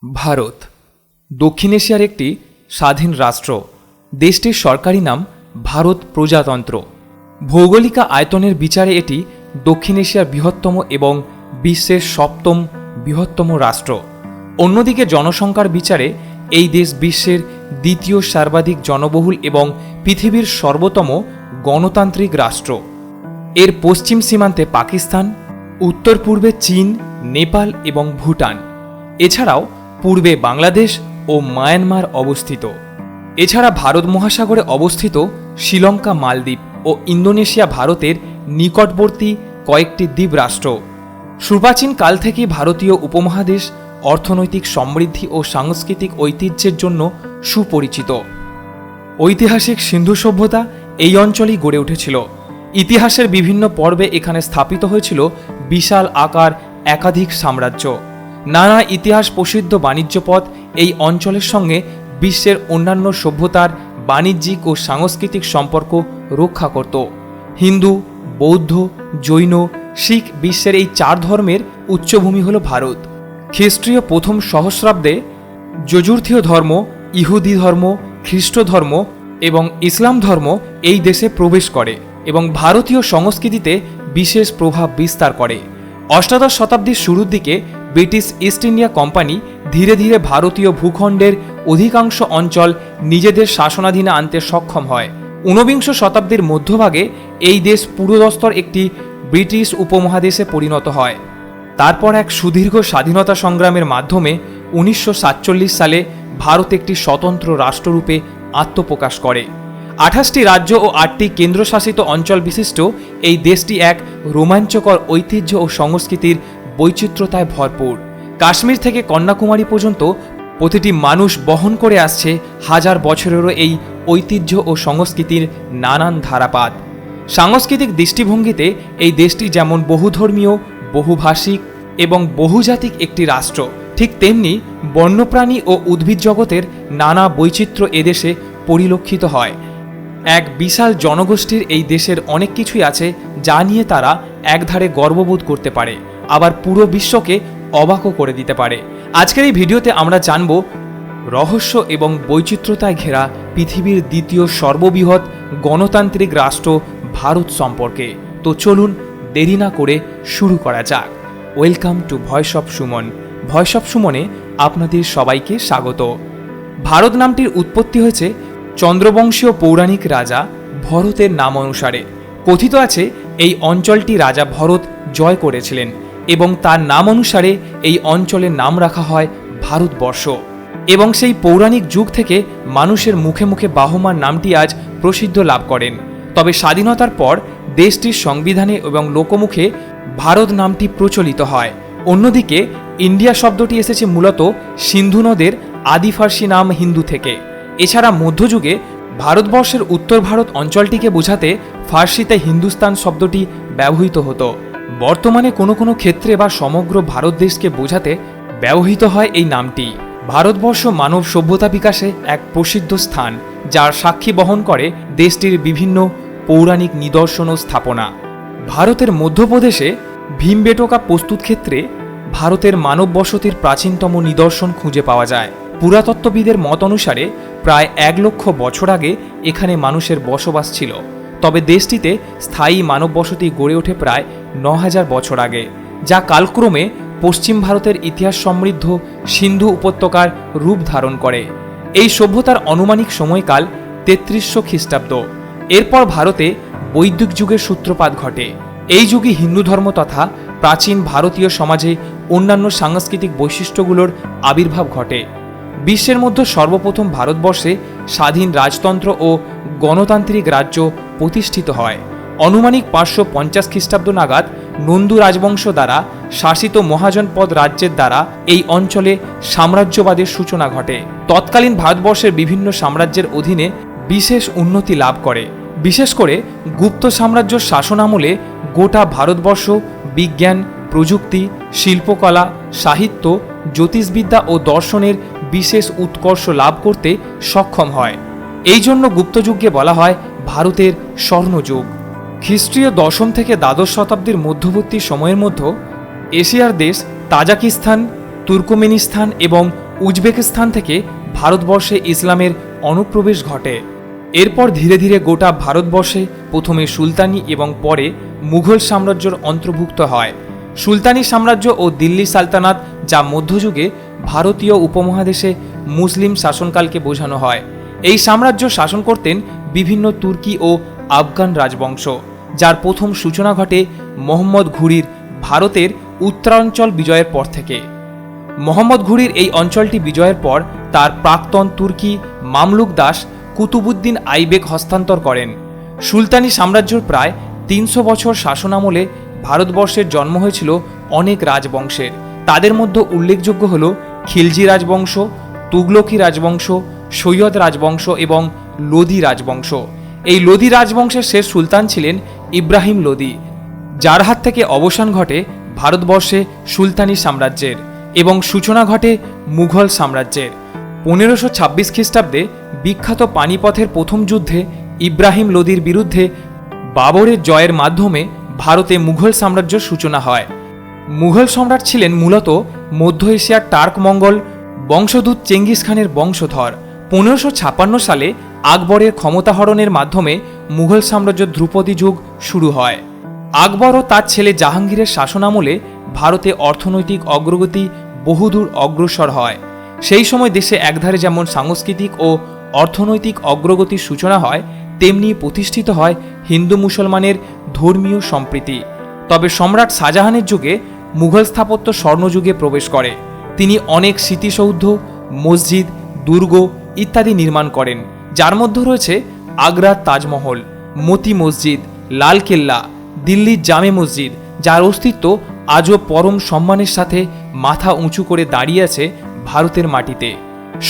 ভারত দক্ষিণ এশিয়ার একটি স্বাধীন রাষ্ট্র। দেশটির সরকারি নাম ভারত প্রজাতন্ত্র। ভৌগোলিক আয়তনের বিচারে এটি দক্ষিণ এশিয়ার বৃহত্তম এবং বিশ্বের সপ্তম বৃহত্তম রাষ্ট্র। অন্যদিকে জনসংখ্যার বিচারে এই দেশ বিশ্বের দ্বিতীয় সর্বাধিক জনবহুল এবং পৃথিবীর সর্বোত্তম গণতান্ত্রিক রাষ্ট্র। এর পশ্চিম সীমান্তে পাকিস্তান, উত্তর পূর্বে চীন, নেপাল এবং ভুটান, এছাড়াও পূর্বে বাংলাদেশ ও মায়ানমার অবস্থিত। এছাড়া ভারত মহাসাগরে অবস্থিত শ্রীলঙ্কা, মালদ্বীপ ও ইন্দোনেশিয়া ভারতের নিকটবর্তী কয়েকটি দ্বীপ রাষ্ট্র। সুপ্রাচীন কাল থেকে ভারতীয় উপমহাদেশ অর্থনৈতিক সমৃদ্ধি ও সাংস্কৃতিক ঐতিহ্যের জন্য সুপরিচিত। ঐতিহাসিক সিন্ধু সভ্যতা এই অঞ্চলেই গড়ে উঠেছিল। ইতিহাসের বিভিন্ন পর্বে এখানে স্থাপিত হয়েছিল বিশাল আকার একাধিক সাম্রাজ্য। নানা ইতিহাস প্রসিদ্ধ বাণিজ্য পথ এই অঞ্চলের সঙ্গে বিশ্বের অন্যান্য সভ্যতার বাণিজ্যিক ও সাংস্কৃতিক সম্পর্ক রক্ষা করত। হিন্দু, বৌদ্ধ, জৈন, শিখ বিশ্বের এই চার ধর্মের উচ্চভূমি হল ভারত। খ্রিস্টীয় প্রথম সহস্রাব্দে যজুর্থীয় ধর্ম, ইহুদি ধর্ম, খ্রিস্ট ধর্ম এবং ইসলাম ধর্ম এই দেশে প্রবেশ করে এবং ভারতীয় সংস্কৃতিতে বিশেষ প্রভাব বিস্তার করে। অষ্টাদশ শতাব্দীর শুরুর দিকে ব্রিটিশ ইস্ট ইন্ডিয়া কোম্পানি ধীরে ধীরে ভারতীয় ভূখণ্ডের অধিকাংশ অঞ্চল নিজেদের শাসনাধীনে আনতে সক্ষম হয়। ঊনবিংশ শতাব্দীর মধ্যভাগে এই দেশ পুরোদস্তর একটি ব্রিটিশ উপমহাদেশে পরিণত হয়। তারপর এক সুদীর্ঘ স্বাধীনতা সংগ্রামের মাধ্যমে 1947 সালে ভারত একটি স্বতন্ত্র রাষ্ট্ররূপে আত্মপ্রকাশ করে। 28টি রাজ্য ও 8টি কেন্দ্রশাসিত অঞ্চল বিশিষ্ট এই দেশটি এক রোমাঞ্চকর ঐতিহ্য ও সংস্কৃতির বৈচিত্র্যতায় ভরপুর। কাশ্মীর থেকে কন্যাকুমারী পর্যন্ত প্রতিটি মানুষ বহন করে আসছে হাজার বছরেরও এই ঐতিহ্য ও সংস্কৃতির নানান ধারাপাত। সাংস্কৃতিক দৃষ্টিভঙ্গিতে এই দেশটি যেমন বহুধর্মীয়, বহুভাষিক এবং বহুজাতিক একটি রাষ্ট্র, ঠিক তেমনি বন্যপ্রাণী ও উদ্ভিদ জগতের নানা বৈচিত্র্য এদেশে পরিলক্ষিত হয়। এক বিশাল জনগোষ্ঠীর এই দেশের অনেক কিছুই আছে যা নিয়ে তারা একধারে গর্ববোধ করতে পারে, আবার পুরো বিশ্বকে অবাকও করে দিতে পারে। আজকের এই ভিডিওতে আমরা জানব রহস্য এবং বৈচিত্র্যতায় ঘেরা পৃথিবীর দ্বিতীয় সর্ববৃহৎ গণতান্ত্রিক রাষ্ট্র ভারত সম্পর্কে। তো চলুন দেরি না করে শুরু করা যাক। Welcome to voice of Suman. Voice of সুমনে আপনাদের সবাইকে স্বাগত। ভারত নামটির উৎপত্তি হয়েছে চন্দ্রবংশীয় পৌরাণিক রাজা ভরতের নাম অনুসারে। কথিত আছে এই অঞ্চলটি রাজা ভরত জয় করেছিলেন এবং তার নাম অনুসারে এই অঞ্চলের নাম রাখা হয় ভারতবর্ষ। এবং সেই পৌরাণিক যুগ থেকে মানুষের মুখে মুখে বাহমান নামটি আজ প্রসিদ্ধ লাভ করেন। তবে স্বাধীনতার পর দেশটির সংবিধানে এবং লোকমুখে ভারত নামটি প্রচলিত হয়। অন্যদিকে ইন্ডিয়া শব্দটি এসেছে মূলত সিন্ধু নদের আদি ফার্সি নাম হিন্দু থেকে। এছাড়া মধ্যযুগে ভারতবর্ষের উত্তর ভারত অঞ্চলটিকে বোঝাতে ফার্সিতে হিন্দুস্তান শব্দটি ব্যবহৃত হতো। বর্তমানে কোনো কোনো ক্ষেত্রে বা সমগ্র ভারত দেশকে বোঝাতে ব্যবহৃত হয় এই নামটি। ভারতবর্ষ মানব সভ্যতা বিকাশে এক প্রসিদ্ধ স্থান, যার সাক্ষী বহন করে দেশটির বিভিন্ন পৌরাণিক নিদর্শন ও স্থাপনা। ভারতের মধ্যপ্রদেশে ভীমবেটকা প্রস্তুত ক্ষেত্রে ভারতের মানব বসতির প্রাচীনতম নিদর্শন খুঁজে পাওয়া যায়। পুরাতত্ত্ববিদের মত অনুসারে প্রায় 1 লক্ষ বছর আগে এখানে মানুষের বসবাস ছিল। তবে দেশটিতে স্থায়ী মানব বসতি গড়ে ওঠে প্রায় 9000 বছর আগে, যা কালক্রমে পশ্চিম ভারতের ইতিহাস সমৃদ্ধ সিন্ধু উপত্যকার রূপ ধারণ করে। এই সভ্যতার আনুমানিক সময়কাল 3300 খ্রিস্টাব্দ। এরপর ভারতে বৈদিক যুগের সূত্রপাত ঘটে। এই যুগে হিন্দু ধর্ম তথা প্রাচীন ভারতীয় সমাজে অন্যান্য সাংস্কৃতিক বৈশিষ্ট্যগুলোর আবির্ভাব ঘটে। বিশ্বের মধ্যে সর্বপ্রথম ভারতবর্ষে স্বাধীন রাজতন্ত্র ও গণতান্ত্রিক রাজ্য প্রতিষ্ঠিত হয়। আনুমানিক 550 খ্রিস্টাব্দ নাগাদ নন্দু রাজবংশ দ্বারা শাসিত মহাজনপদ রাজ্যের দ্বারা এই অঞ্চলে সাম্রাজ্যবাদের সূচনা ঘটে। তৎকালীন ভারতবর্ষের বিভিন্ন সাম্রাজ্যের অধীনে বিশেষ উন্নতি লাভ করে। বিশেষ করে গুপ্ত সাম্রাজ্য শাসনামলে গোটা ভারতবর্ষ বিজ্ঞান, প্রযুক্তি, শিল্পকলা, সাহিত্য, জ্যোতিষবিদ্যা ও দর্শনের বিশেষ উৎকর্ষ লাভ করতে সক্ষম হয়। এই জন্য গুপ্তযুগকে বলা হয় ভারতের স্বর্ণযুগ। খ্রিস্টীয় 10ম থেকে দ্বাদশ শতাব্দীর মধ্যবর্তী সময়ের মধ্যে এশিয়ার দেশ তাজিকিস্তান, তুর্কমেনিস্তান এবং উজবেকিস্তান থেকে ভারতবর্ষে ইসলামের অনুপ্রবেশ ঘটে। এরপর ধীরে ধীরে গোটা ভারতবর্ষে প্রথমে সুলতানি এবং পরে মুঘল সাম্রাজ্যের অন্তর্ভুক্ত হয়। সুলতানি সাম্রাজ্য ও দিল্লি সালতানাত, যা মধ্যযুগে ভারতীয় উপমহাদেশে মুসলিম শাসনকালকে বোঝানো হয়। এই সাম্রাজ্য শাসন করতেন বিভিন্ন তুর্কি ও আফগান রাজবংশ, যার প্রথম সূচনা ঘটে মোহাম্মদ ঘুরির ভারতের উত্তরাঞ্চল বিজয়ের পর থেকে। মোহাম্মদ ঘুরির এই অঞ্চলটি বিজয়ের পর তার প্রাক্তন তুর্কি মামলুক দাস কুতুবুদ্দিন আইবেক হস্তান্তর করেন। সুলতানি সাম্রাজ্যের প্রায় 300 বছর শাসনামলে ভারতবর্ষের জন্ম হয়েছিল অনেক রাজবংশের। তাদের মধ্যে উল্লেখযোগ্য হল খিলজি রাজবংশ, তুগলকি রাজবংশ, সৈয়দ রাজবংশ এবং লোদি রাজবংশ। এই লোদি রাজবংশের শেষ সুলতান ছিলেন ইব্রাহিম লোদি, যার হাত থেকে অবসান ঘটে ভারতবর্ষে সুলতানি সাম্রাজ্যের এবং সূচনা ঘটে মুঘল সাম্রাজ্যের। 1526 খ্রিস্টাব্দে বিখ্যাত পানিপথের প্রথম যুদ্ধে ইব্রাহিম লোদির বিরুদ্ধে বাবরের জয়ের মাধ্যমে ভারতে মুঘল সাম্রাজ্যের সূচনা হয়। মুঘল সম্রাট ছিলেন মূলত মধ্য এশিয়ার টার্ক মঙ্গল বংশোদ্ভূত চেঙ্গিস খানের বংশধর। 1556 সালে আকবরের ক্ষমতাহরণের মাধ্যমে মুঘল সাম্রাজ্যের ধ্রুপদী যুগ শুরু হয়। আকবর ও তার ছেলে জাহাঙ্গীরের শাসনামলে ভারতে অর্থনৈতিক অগ্রগতি বহুদূর অগ্রসর হয়। সেই সময় দেশে একধারে যেমন সাংস্কৃতিক ও অর্থনৈতিক অগ্রগতির সূচনা হয়, তেমনি প্রতিষ্ঠিত হয় হিন্দু মুসলমানের ধর্মীয় সম্প্রীতি। তবে সম্রাট শাহজাহানের যুগে মুঘল স্থাপত্য স্বর্ণযুগে প্রবেশ করে। তিনি অনেক স্মৃতিসৌধ, মসজিদ, দুর্গ ইত্যাদি নির্মাণ করেন, যার মধ্যে রয়েছে আগ্রার তাজমহল, মতি মসজিদ, লালকেল্লা, দিল্লির জামে মসজিদ, যার অস্তিত্ব আজও পরম সম্মানের সাথে মাথা উঁচু করে দাঁড়িয়ে আছে ভারতের মাটিতে।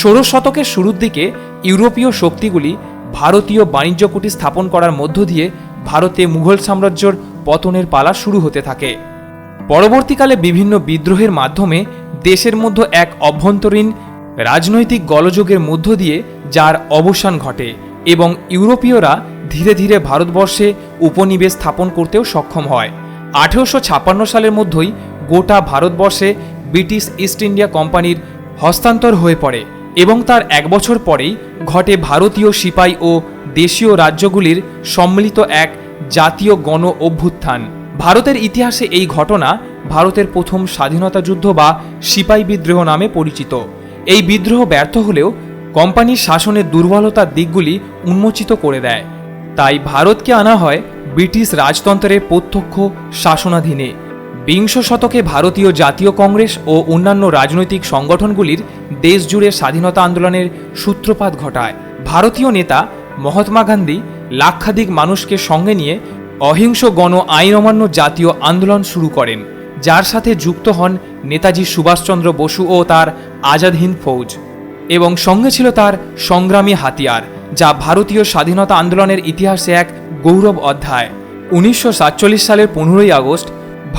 16 শতকের শুরুর দিকে ইউরোপীয় শক্তিগুলি ভারতীয় বাণিজ্য কুটি স্থাপন করার মধ্য দিয়ে ভারতে মুঘল সাম্রাজ্যের পতনের পালা শুরু হতে থাকে। পরবর্তীকালে বিভিন্ন বিদ্রোহের মাধ্যমে দেশের মধ্যে এক অভ্যন্তরীণ রাজনৈতিক গোলযোগের মধ্য দিয়ে যার অবসান ঘটে এবং ইউরোপীয়রা ধীরে ধীরে ভারতবর্ষে উপনিবেশ স্থাপন করতেও সক্ষম হয়। 1856 সালের মধ্যেই গোটা ভারতবর্ষে ব্রিটিশ ইস্ট ইন্ডিয়া কোম্পানির হস্তান্তর হয়ে পড়ে এবং তার 1 বছর পরেই ঘটে ভারতীয় সিপাই ও দেশীয় রাজ্যগুলির সম্মিলিত এক জাতীয় গণ অভ্যুত্থান। ভারতের ইতিহাসে এই ঘটনা ভারতের প্রথম স্বাধীনতা যুদ্ধ বা সিপাই বিদ্রোহ নামে পরিচিত। এই বিদ্রোহ ব্যর্থ হলেও কোম্পানির শাসনের দুর্বলতার দিকগুলি উন্মোচিত করে দেয়। তাই ভারতকে আনা হয় ব্রিটিশ রাজতন্ত্রের প্রত্যক্ষ শাসনাধীনে। 20 শতকে ভারতীয় জাতীয় কংগ্রেস ও অন্যান্য রাজনৈতিক সংগঠনগুলির দেশ জুড়ে স্বাধীনতা আন্দোলনের সূত্রপাত ঘটায়। ভারতীয় নেতা মহাত্মা গান্ধী লাক্ষাধিক মানুষকে সঙ্গে নিয়ে অহিংস গণ আইন অমান্য জাতীয় আন্দোলন শুরু করেন, যার সাথে যুক্ত হন নেতাজি সুভাষচন্দ্র বসু ও তার আজাদ হিন্দ ফৌজ, এবং সঙ্গে ছিল তার সংগ্রামী হাতিয়ার, যা ভারতীয় স্বাধীনতা আন্দোলনের ইতিহাসে এক গৌরব অধ্যায়। 1947 সালের 15ই আগস্ট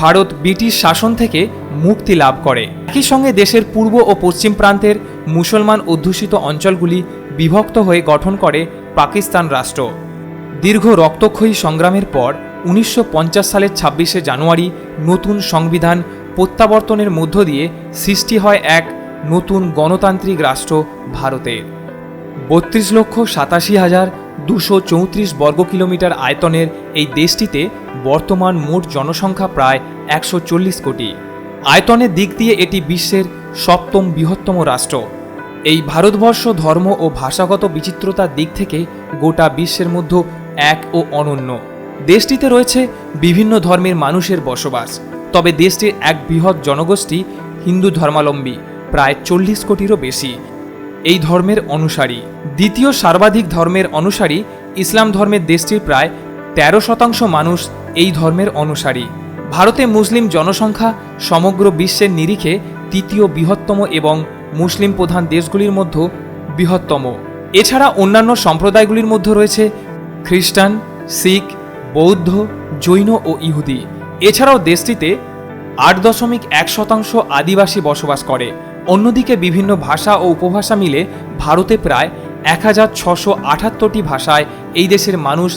ভারত ব্রিটিশ শাসন থেকে মুক্তি লাভ করে। একই সঙ্গে দেশের পূর্ব ও পশ্চিম প্রান্তের মুসলমান অধ্যুষিত অঞ্চলগুলি বিভক্ত হয়ে গঠন করে পাকিস্তান রাষ্ট্র। দীর্ঘ রক্তক্ষয়ী সংগ্রামের পর 1950 সালের 26শে জানুয়ারি নতুন সংবিধান প্রত্যাবর্তনের মধ্য দিয়ে সৃষ্টি হয় এক নতুন গণতান্ত্রিক রাষ্ট্র ভারতের। 32,87,234 বর্গ কিলোমিটার আয়তনের এই দেশটিতে বর্তমান মোট জনসংখ্যা প্রায় 140 কোটি। আয়তনের দিক দিয়ে এটি বিশ্বের 7ম বৃহত্তম রাষ্ট্র। এই ভারতবর্ষ ধর্ম ও ভাষাগত বিচিত্রতার দিক থেকে গোটা বিশ্বের মধ্যে এক ও অনন্য। দেশটিতে রয়েছে বিভিন্ন ধর্মের মানুষের বসবাস, তবে দেশটির এক বৃহৎ জনগোষ্ঠী হিন্দু ধর্মাবলম্বী, প্রায় 40 কোটিরও বেশি এই ধর্মের অনুসারী। দ্বিতীয় সর্বাধিক ধর্মের অনুসারী ইসলাম ধর্মের দেশটির প্রায় 13% মানুষ এই ধর্মের অনুসারী। ভারতে মুসলিম জনসংখ্যা সমগ্র বিশ্বের নিরিখে তৃতীয় বৃহত্তম এবং মুসলিম প্রধান দেশগুলির মধ্যে বৃহত্তম। এছাড়া অন্যান্য সম্প্রদায়গুলির মধ্যে রয়েছে খ্রিস্টান, শিখ, বৌদ্ধ, জৈন ও ইহুদি। এছাড়াও দেশটিতে 8.1% আদিবাসী বসবাস করে। অন্যদিকে বিভিন্ন ভাষা ও উপভাষা মিলে ভারতে প্রায় 1678টি ভাষায় এই দেশের মানুষ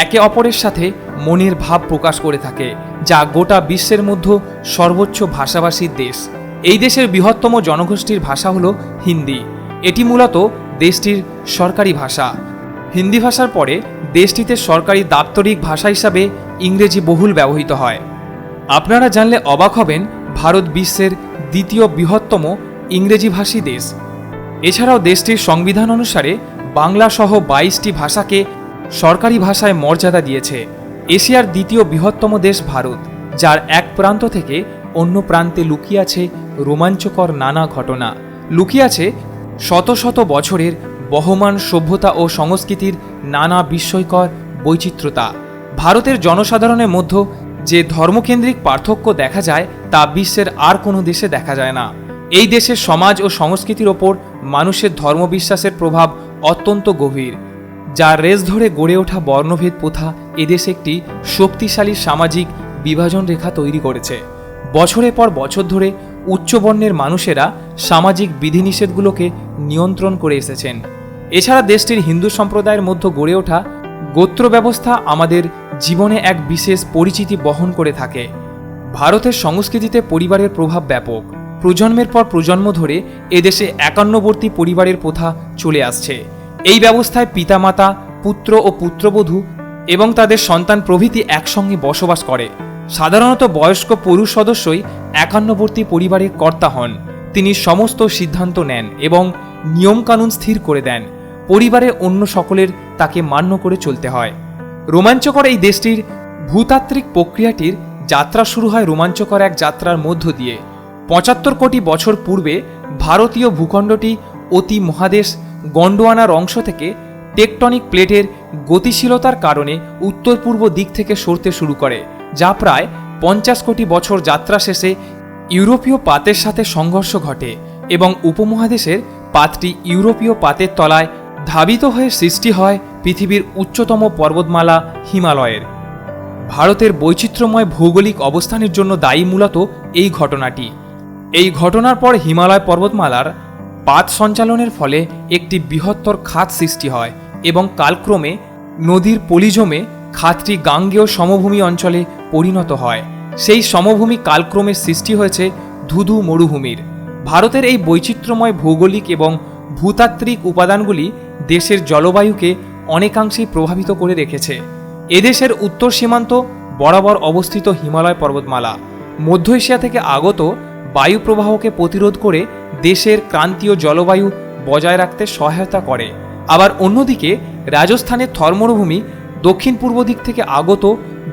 একে অপরের সাথে মনের ভাব প্রকাশ করে থাকে, যা গোটা বিশ্বের মধ্যে সর্বোচ্চ ভাষাভাষীর দেশ। এই দেশের বৃহত্তম জনগোষ্ঠীর ভাষা হলো হিন্দি। এটি মূলত দেশটির সরকারি ভাষা। হিন্দি ভাষার পরে দেশটিতে সরকারি দাপ্তরিক ভাষা হিসাবে ইংরেজি বহুল ব্যবহৃত হয়। আপনারা জানলে অবাক হবেন, ভারত বিশ্বের দ্বিতীয় বৃহত্তম ইংরেজিভাষী দেশ। এছাড়াও দেশটির সংবিধান অনুসারে বাংলা সহ 22টি ভাষাকে সরকারি ভাষায় মর্যাদা দিয়েছে। এশিয়ার দ্বিতীয় বৃহত্তম দেশ ভারত, যার এক প্রান্ত থেকে অন্য প্রান্তে লুকিয়ে আছে রোমাঞ্চকর নানা ঘটনা, লুকিয়ে আছে শত শত বছরের বহমান সভ্যতা ও সংস্কৃতির নানা বিস্ময়কর বৈচিত্র্যতা। ভারতের জনসাধারণের মধ্যে যে ধর্মকেন্দ্রিক পার্থক্য দেখা যায় তা বিশ্বের আর কোনো দেশে দেখা যায় না। এই দেশের সমাজ ও সংস্কৃতির ওপর মানুষের ধর্মবিশ্বাসের প্রভাব অত্যন্ত গভীর, যার রেশ ধরে গড়ে ওঠা বর্ণভেদ প্রথা এদেশে একটি শক্তিশালী সামাজিক বিভাজন রেখা তৈরি করেছে। বছরের পর বছর ধরে উচ্চবর্ণের মানুষেরা সামাজিক বিধিনিষেধগুলোকে নিয়ন্ত্রণ করে এসেছেন। এছাড়া দেশটির হিন্দু সম্প্রদায়ের মধ্যে গড়ে ওঠা গোত্র ব্যবস্থা আমাদের জীবনে এক বিশেষ পরিচিতি বহন করে থাকে। ভারতের সংস্কৃতিতে পরিবারের প্রভাব ব্যাপক। প্রজন্মের পর প্রজন্ম ধরে এদেশে একান্নবর্তী পরিবারের প্রথা চলে আসছে। এই ব্যবস্থায় পিতামাতা, পুত্র ও পুত্রবধূ এবং তাদের সন্তান প্রভৃতি একসঙ্গে বসবাস করে। সাধারণত বয়স্ক পুরুষ সদস্যই একান্নবর্তী পরিবারের কর্তা হন। তিনি সমস্ত সিদ্ধান্ত নেন এবং নিয়মকানুন স্থির করে দেন। পরিবারের অন্য সকলের তাকে মান্য করে চলতে হয়। রোমাঞ্চকর এই দেশটির ভূতাত্ত্বিক প্রক্রিয়াটির যাত্রা শুরু হয় রোমাঞ্চকর এক যাত্রার মধ্য দিয়ে। ৭৫ কোটি বছর পূর্বে ভারতীয় ভূখণ্ডটি অতি মহাদেশ গন্ডোয়ানার অংশ থেকে টেকটনিক প্লেটের গতিশীলতার কারণে উত্তর পূর্ব দিক থেকে সরতে শুরু করে, যা প্রায় ৫০ কোটি বছর যাত্রা শেষে ইউরোপীয় পাতের সাথে সংঘর্ষ ঘটে এবং উপমহাদেশের পাতটি ইউরোপীয় পাতের তলায় ধাবিত হয়ে সৃষ্টি হয় পৃথিবীর উচ্চতম পর্বতমালা হিমালয়ের। ভারতের বৈচিত্র্যময় ভৌগোলিক অবস্থানের জন্য দায়ী মূলত এই ঘটনাটি। এই ঘটনার পর হিমালয় পর্বতমালার পাত সঞ্চালনের ফলে একটি বৃহত্তর খাত সৃষ্টি হয় এবং কালক্রমে নদীর পলিজমে খাতটি গাঙ্গেয় সমভূমি অঞ্চলে পরিণত হয়। সেই সমভূমি কালক্রমে সৃষ্টি হয়েছে ধুধু মরুভূমির। ভারতের এই বৈচিত্র্যময় ভৌগোলিক এবং ভূতাত্ত্বিক উপাদানগুলি দেশের জলবায়ুকে অনেকাংশেই প্রভাবিত করে রেখেছে। এদেশের উত্তর সীমান্ত বরাবর অবস্থিত হিমালয় পর্বতমালা মধ্য এশিয়া থেকে আগত বায়ু প্রবাহকে প্রতিরোধ করে দেশের ক্রান্তীয় জলবায়ু বজায় রাখতে সহায়তা করে। আবার অন্যদিকে রাজস্থানের থর মরুভূমি দক্ষিণ পূর্ব দিক থেকে আগত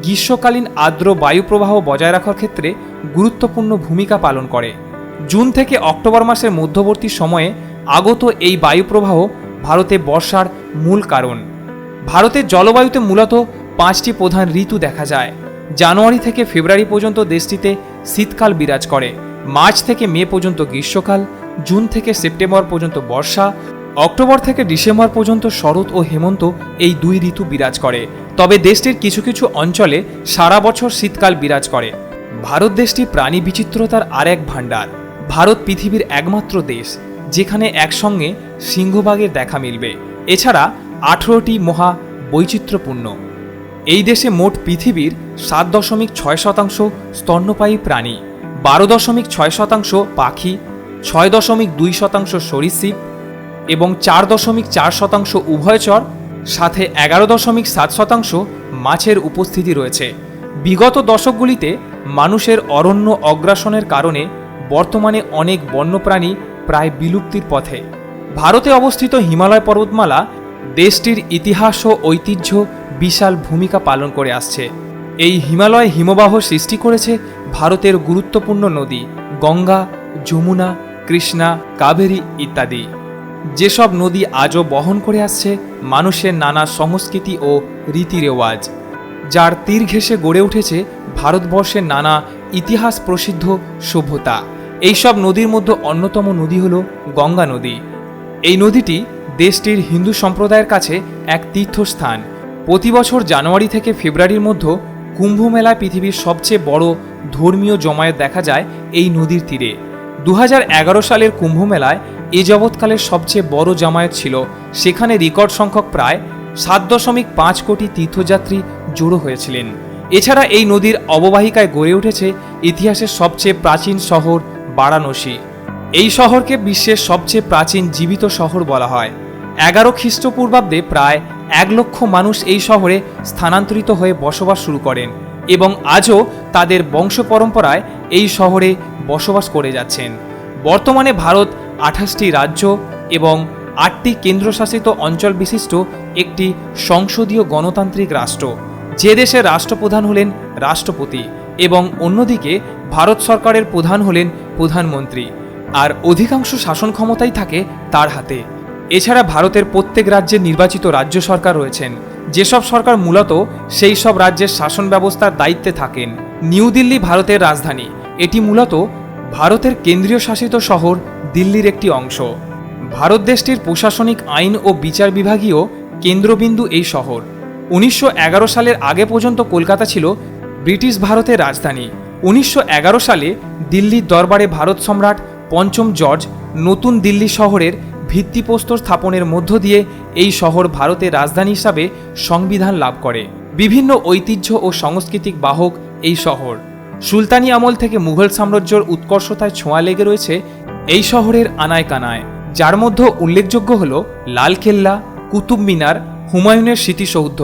গ্রীষ্মকালীন আর্দ্র বায়ু প্রবাহ বজায় রাখার ক্ষেত্রে গুরুত্বপূর্ণ ভূমিকা পালন করে। জুন থেকে অক্টোবর মাসের মধ্যবর্তী সময়ে আগত এই বায়ু প্রবাহ ভারতে বর্ষার মূল কারণ। ভারতের জলবায়ুতে মূলত 5টি প্রধান ঋতু দেখা যায়। জানুয়ারি থেকে ফেব্রুয়ারি পর্যন্ত দেশটিতে শীতকাল বিরাজ করে। মার্চ থেকে মে পর্যন্ত গ্রীষ্মকাল, জুন থেকে সেপ্টেম্বর পর্যন্ত বর্ষা, অক্টোবর থেকে ডিসেম্বর পর্যন্ত শরৎ ও হেমন্ত এই 2 ঋতু বিরাজ করে। তবে দেশটির কিছু কিছু অঞ্চলে সারা বছর শীতকাল বিরাজ করে। ভারত দেশটি প্রাণী বিচিত্রতার আর এক ভাণ্ডার। ভারত পৃথিবীর একমাত্র দেশ যেখানে একসঙ্গে সিংহভাগের দেখা মিলবে। এছাড়া 18টি মহা বৈচিত্র্যপূর্ণ। এই দেশে মোট পৃথিবীর 7.6% স্তন্যপায়ী প্রাণী, 12.6% পাখি, 6.2% সরীসৃপ এবং 4.4% উভয়চর, সাথে 11.7% মাছের উপস্থিতি রয়েছে। বিগত দশকগুলিতে মানুষের অরণ্য অগ্রাসনের কারণে বর্তমানে অনেক বন্যপ্রাণী প্রায় বিলুপ্তির পথে। ভারতে অবস্থিত হিমালয় পর্বতমালা দেশটির ইতিহাস ও ঐতিহ্য বিশাল ভূমিকা পালন করে আসছে। এই হিমালয় হিমবাহ সৃষ্টি করেছে ভারতের গুরুত্বপূর্ণ নদী গঙ্গা, যমুনা, কৃষ্ণা, কাবেরী ইত্যাদি। যেসব নদী আজও বহন করে আসছে মানুষের নানা সংস্কৃতি ও রীতিরেওয়াজ, যার তীর ঘেঁষে গড়ে উঠেছে ভারতবর্ষের নানা ইতিহাস প্রসিদ্ধ সভ্যতা। এইসব নদীর মধ্যে অন্যতম নদী হল গঙ্গা নদী। এই নদীটি দেশটির হিন্দু সম্প্রদায়ের কাছে এক তীর্থস্থান। প্রতি বছর জানুয়ারি থেকে ফেব্রুয়ারির মধ্যে কুম্ভ মেলায় পৃথিবীর সবচেয়ে বড় ধর্মীয় জমায়েত দেখা যায় এই নদীর তীরে। 2011 সালের কুম্ভ মেলায় এ যাবৎকালের সবচেয়ে বড় জামায়াত ছিল। সেখানে রেকর্ড সংখ্যক প্রায় 7.5 কোটি তীর্থযাত্রী জড়ো হয়েছিলেন। এছাড়া এই নদীর অববাহিকায় গড়ে উঠেছে ইতিহাসের সবচেয়ে প্রাচীন শহর বারাণসী। এই শহরকে বিশ্বের সবচেয়ে প্রাচীন জীবিত শহর বলা হয়। 11 খ্রিস্টপূর্বাব্দে প্রায় 1 লক্ষ মানুষ এই শহরে স্থানান্তরিত হয়ে বসবাস শুরু করেন এবং আজও তাদের বংশ পরম্পরায় এই শহরে বসবাস করে যাচ্ছেন। বর্তমানে ভারত 28টি রাজ্য এবং 8টি কেন্দ্রশাসিত অঞ্চল বিশিষ্ট একটি সংসদীয় গণতান্ত্রিক রাষ্ট্র, যে দেশের রাষ্ট্রপ্রধান হলেন রাষ্ট্রপতি এবং অন্যদিকে ভারত সরকারের প্রধান হলেন প্রধানমন্ত্রী, আর অধিকাংশ শাসন ক্ষমতাই থাকে তার হাতে। এছাড়া ভারতের প্রত্যেক রাজ্যে নির্বাচিত রাজ্য সরকার রয়েছেন, যেসব সরকার মূলত সেই সব রাজ্যের শাসন ব্যবস্থার দায়িত্বে থাকেন। নিউ দিল্লি ভারতের রাজধানী। এটি মূলত ভারতের কেন্দ্রীয় শাসিত শহর দিল্লির একটি অংশ। ভারত দেশটির প্রশাসনিক আইন ও বিচার বিভাগীয় কেন্দ্রবিন্দু এই শহর। 1911 সালের আগে পর্যন্ত কলকাতা ছিল ব্রিটিশ ভারতের রাজধানী। 1911 সালে দিল্লির দরবারে ভারত সম্রাট পঞ্চম জর্জ নতুন দিল্লি শহরের ভিত্তিপ্রস্তর স্থাপনের মধ্য দিয়ে এই শহর ভারতের রাজধানী হিসাবে সংবিধান লাভ করে। বিভিন্ন ঐতিহ্য ও সাংস্কৃতিক বাহক এই শহর। সুলতানি আমল থেকে মুঘল সাম্রাজ্যের উৎকর্ষতায় ছোঁয়া লেগে রয়েছে এই শহরের আনায় কানায়, যার মধ্যে উল্লেখযোগ্য হল লালকেল্লা, কুতুব মিনার, হুমায়ুনের স্মৃতিসৌধ,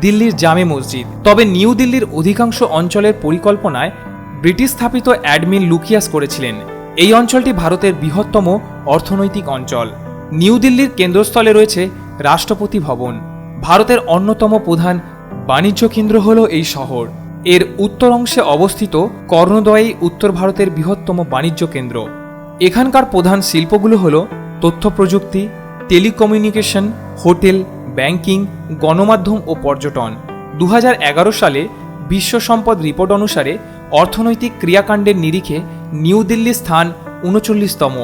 দিল্লির জামে মসজিদ। তবে নিউ দিল্লির অধিকাংশ অঞ্চলের পরিকল্পনায় ব্রিটিশ স্থাপিত অ্যাডমিন লুকিয়াস করেছিলেন। এই অঞ্চলটি ভারতের বৃহত্তম অর্থনৈতিক অঞ্চল। নিউ দিল্লির কেন্দ্রস্থলে রয়েছে রাষ্ট্রপতি ভবন। ভারতের অন্যতম প্রধান বাণিজ্য কেন্দ্র হল এই শহর। এর উত্তর অংশে অবস্থিত কর্ণোদয়ই উত্তর ভারতের বৃহত্তম বাণিজ্য কেন্দ্র। এখানকার প্রধান শিল্পগুলো হল তথ্য প্রযুক্তি, টেলিকমিউনিকেশন, হোটেল, ব্যাংকিং, গণমাধ্যম ও পর্যটন। 2011 সালে বিশ্ব সম্পদ রিপোর্ট অনুসারে অর্থনৈতিক ক্রিয়াকাণ্ডের নিরিখে নিউ দিল্লির স্থান 39তম।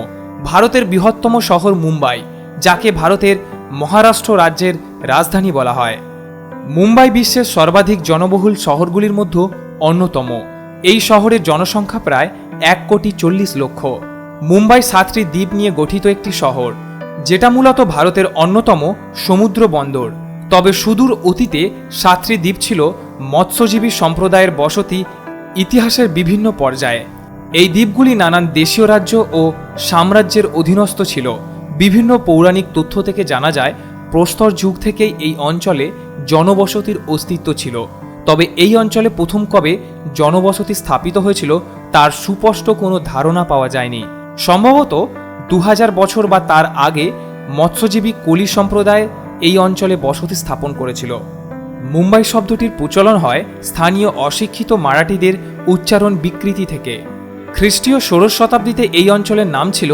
ভারতের বৃহত্তম শহর মুম্বাই, যাকে ভারতের মহারাষ্ট্র রাজ্যের রাজধানী বলা হয়। মুম্বাই বিশ্বের সর্বাধিক জনবহুল শহরগুলির মধ্যে অন্যতম। এই শহরের জনসংখ্যা প্রায় 1,40,00,000। মুম্বাই 7টি দ্বীপ নিয়ে গঠিত একটি শহর, যেটা মূলত ভারতের অন্যতম সমুদ্র বন্দর। তবে সুদূর অতীতে 7টি দ্বীপ ছিল মৎস্যজীবী সম্প্রদায়ের বসতি ইতিহাসের বিভিন্ন পর্যায়ে। এই দ্বীপগুলি নানান দেশীয় রাজ্য ও সাম্রাজ্যের অধীনস্থ ছিল। বিভিন্ন পৌরাণিক তথ্য থেকে জানা যায় প্রস্তর যুগ থেকেই এই অঞ্চলে জনবসতির অস্তিত্ব ছিল। তবে এই অঞ্চলে প্রথম কবে জনবসতি স্থাপিত হয়েছিল তার সুস্পষ্ট কোনো ধারণা পাওয়া যায়নি। সম্ভবত 2000 বছর বা তার আগে মৎস্যজীবী কোলি সম্প্রদায় এই অঞ্চলে বসতি স্থাপন করেছিল। মুম্বাই শব্দটির প্রচলন হয় স্থানীয় অশিক্ষিত মারাঠিদের উচ্চারণ বিকৃতি থেকে। খ্রিস্টীয় 16 শতাব্দীতে এই অঞ্চলের নাম ছিল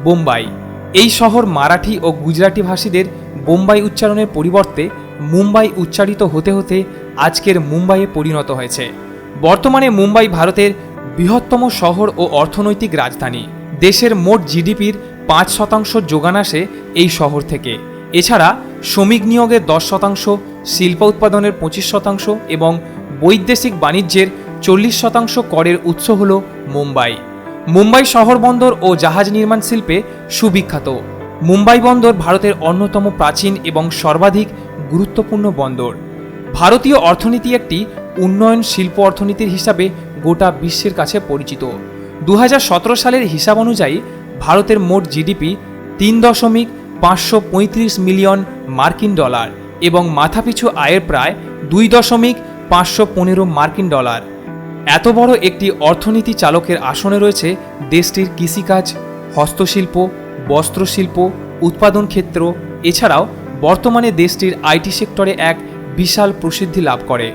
বোম্বাই। এই শহর মারাঠি ও গুজরাটি ভাষীদের বোম্বাই উচ্চারণের পরিবর্তে মুম্বাই উচ্চারিত হতে হতে আজকের মুম্বাইয়ে পরিণত হয়েছে। বর্তমানে মুম্বাই ভারতের বৃহত্তম শহর ও অর্থনৈতিক রাজধানী। দেশের মোট জিডিপির 5% যোগান আসে এই শহর থেকে। এছাড়া শ্রমিক নিয়োগের 10%, শিল্প উৎপাদনের 25% এবং বৈদেশিক বাণিজ্যের 40% করের উৎস হল মুম্বাই। মুম্বাই শহর বন্দর ও জাহাজ নির্মাণ শিল্পে সুবিখ্যাত। মুম্বাই বন্দর ভারতের অন্যতম প্রাচীন এবং সর্বাধিক গুরুত্বপূর্ণ বন্দর। ভারতীয় অর্থনীতি একটি উন্নয়ন শিল্প অর্থনীতির হিসাবে গোটা বিশ্বের কাছে পরিচিত। 2017 সালের হিসাব অনুযায়ী ভারতের মোট জিডিপি 3.535 মিলিয়ন মার্কিন ডলার এবং মাথাপিছু আয়ের প্রায় 2.515 মার্কিন ডলার। এত বড় একটি অর্থনীতি চালকের আসনে রয়েছে দেশটির কৃষিকাজ, হস্তশিল্প, বস্ত্রশিল্প, উৎপাদন ক্ষেত্র। এছাড়াও বর্তমানে দেশটির আইটি সেক্টরে এক বিশাল প্রসিদ্ধি লাভ করে।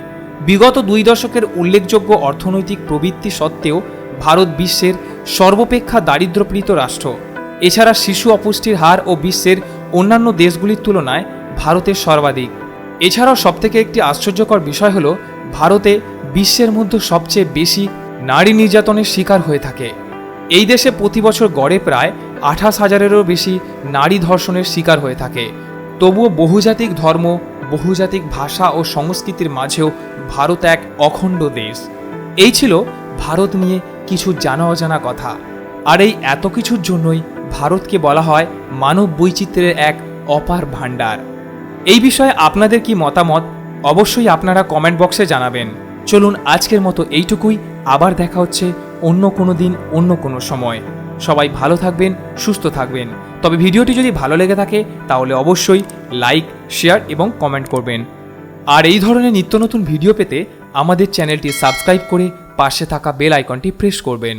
বিগত 2 দশকের উল্লেখযোগ্য অর্থনৈতিক প্রবৃদ্ধি সত্ত্বেও ভারত বিশ্বের সর্বাপেক্ষা দারিদ্র্যপীড়িত রাষ্ট্র। এছাড়া শিশু অপুষ্টির হার ও বিশ্বের অন্যান্য দেশগুলির তুলনায় ভারতের সর্বাধিক। এছাড়াও সবথেকে একটি আশ্চর্যকর বিষয় হল ভারতে বিশ্বের মধ্যে সবচেয়ে বেশি নারী নির্যাতনের শিকার হয়ে থাকে। এই দেশে প্রতি বছর গড়ে প্রায় 28,000-এরও বেশি নারী ধর্ষণের শিকার হয়ে থাকে। তবুও বহুজাতিক ধর্ম, বহুজাতিক ভাষা ও সংস্কৃতির মাঝেও ভারত এক অখণ্ড দেশ। এই ছিল ভারত নিয়ে কিছু জানা অজানা কথা। আর এই এত কিছুর জন্যই ভারতকে বলা হয় মানব বৈচিত্র্যের এক অপার ভাণ্ডার। এই বিষয়ে আপনাদের কি মতামত অবশ্যই আপনারা কমেন্ট বক্সে জানাবেন। চলুন আজকের মতো এইটুকুই। আবার দেখা হচ্ছে অন্য কোনো দিন অন্য কোনো সময়। সবাই ভালো থাকবেন, সুস্থ থাকবেন। তবে ভিডিওটি যদি ভালো লেগে থাকে তাহলে অবশ্যই লাইক, শেয়ার এবং কমেন্ট করবেন। আর এই ধরনের নিত্য নতুন ভিডিও পেতে আমাদের চ্যানেলটি সাবস্ক্রাইব করে পাশে থাকা বেল আইকনটি প্রেস করবেন।